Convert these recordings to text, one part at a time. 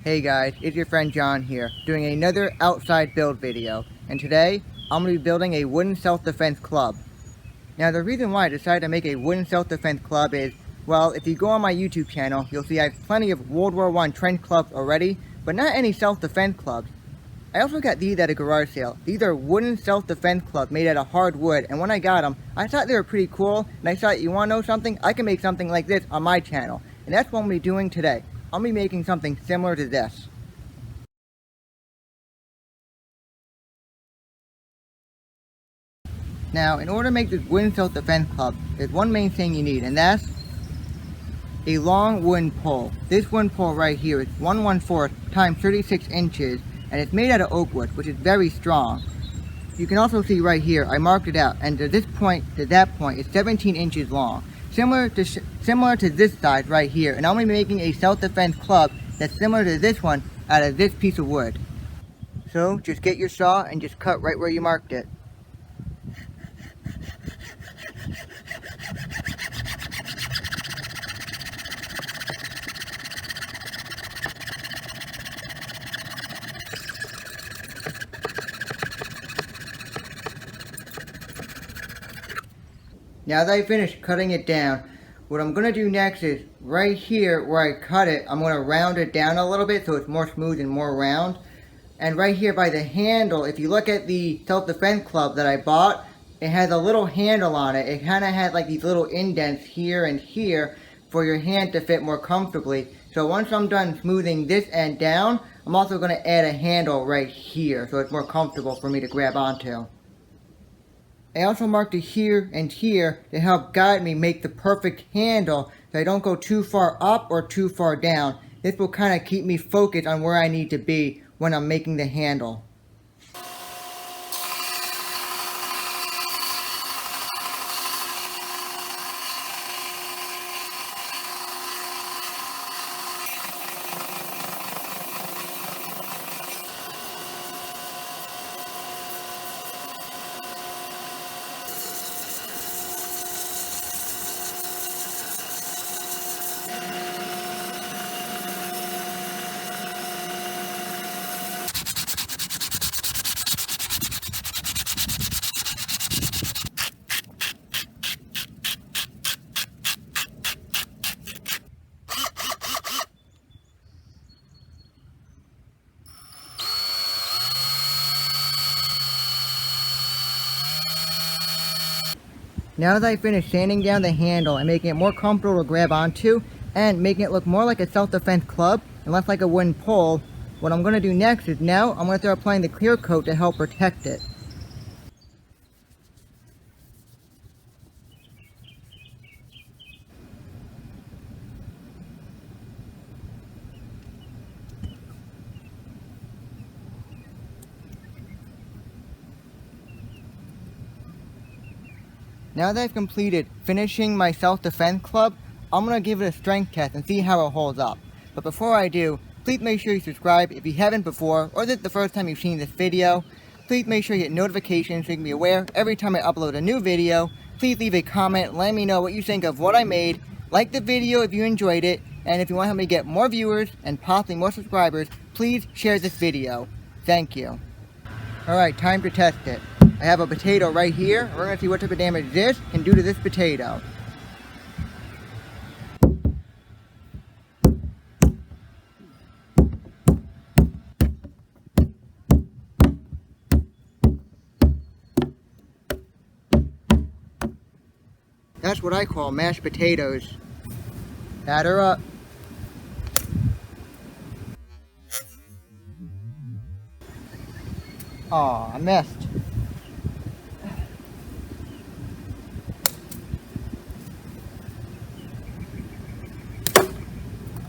Hey guys, it's your friend John here, doing another outside build video, and today I'm going to be building a wooden self-defense club. Now the reason why I decided to make a wooden self-defense club is, well, if you go on my YouTube channel, you'll see I have plenty of World War I trench clubs already, but not any self-defense clubs. I also got these at a garage sale. These are wooden self-defense clubs made out of hardwood, and when I got them, I thought they were pretty cool, and I thought, you want to know something? I can make something like this on my channel, and that's what I'm going to be doing today. I'll be making something similar to this. Now, in order to make this wooden self-defense club, there's one main thing you need, and that's a long wooden pole. This wooden pole right here is 1/1/4 times 36 inches, and it's made out of oak wood, which is very strong. You can also see right here, I marked it out, and to this point to that point, it's 17 inches long. Similar to this side right here, and I'm going to be making a self-defense club that's similar to this one out of this piece of wood. So, just get your saw and just cut right where you marked it. Now that I finished cutting it down, what I'm going to do next is, right here where I cut it, I'm going to round it down a little bit so it's more smooth and more round. And right here by the handle, if you look at the self-defense club that I bought, it has a little handle on it. It kind of has like these little indents here and here for your hand to fit more comfortably. So once I'm done smoothing this end down, I'm also going to add a handle right here so it's more comfortable for me to grab onto. I also marked it here and here to help guide me make the perfect handle so I don't go too far up or too far down. This will kind of keep me focused on where I need to be when I'm making the handle. Now that I finished sanding down the handle and making it more comfortable to grab onto, and making it look more like a self-defense club and less like a wooden pole, what I'm going to do next is now I'm going to start applying the clear coat to help protect it. Now that I've completed finishing my self-defense club, I'm going to give it a strength test and see how it holds up. But before I do, please make sure you subscribe if you haven't before, or this is the first time you've seen this video. Please make sure you hit notifications so you can be aware every time I upload a new video. Please leave a comment, let me know what you think of what I made. Like the video if you enjoyed it, and if you want to help me get more viewers and possibly more subscribers, please share this video. Thank you. Alright, time to test it. I have a potato right here. We're going to see what type of damage this can do to this potato. That's what I call mashed potatoes. Batter up. Aw, I missed.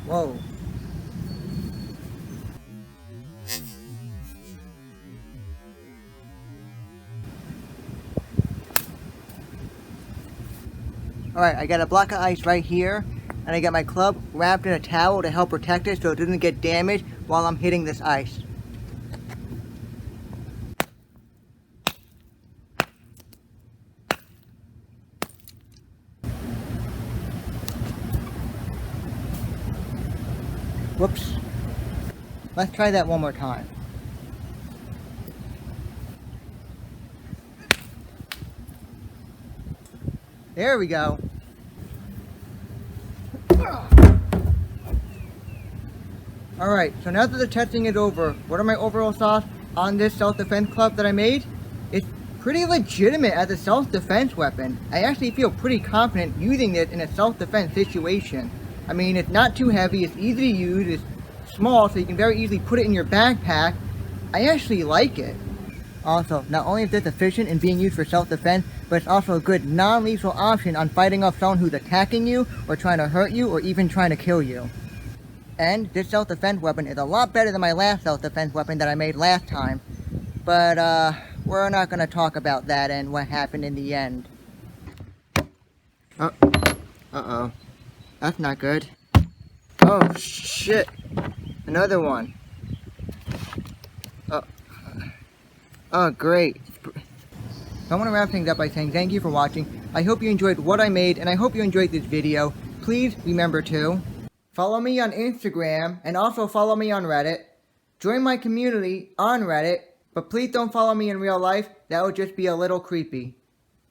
Whoa. Alright, I got a block of ice right here, and I got my club wrapped in a towel to help protect it so it doesn't get damaged while I'm hitting this ice. Whoops. Let's try that one more time. There we go. Alright, so now that the testing is over, what are my overall thoughts on this self-defense club that I made? It's pretty legitimate as a self-defense weapon. I actually feel pretty confident using it in a self-defense situation. I mean, it's not too heavy, it's easy to use, it's small, so you can very easily put it in your backpack. I actually like it. Also, not only is this efficient in being used for self-defense, but it's also a good non-lethal option on fighting off someone who's attacking you, or trying to hurt you, or even trying to kill you. And this self-defense weapon is a lot better than my last self-defense weapon that I made last time. But, we're not gonna talk about that and what happened in the end. Uh-oh. That's not good. Oh, shit. Another one. Oh, great. I want to wrap things up by saying thank you for watching. I hope you enjoyed what I made, and I hope you enjoyed this video. Please remember to follow me on Instagram, and also follow me on Reddit. Join my community on Reddit, but please don't follow me in real life. That would just be a little creepy.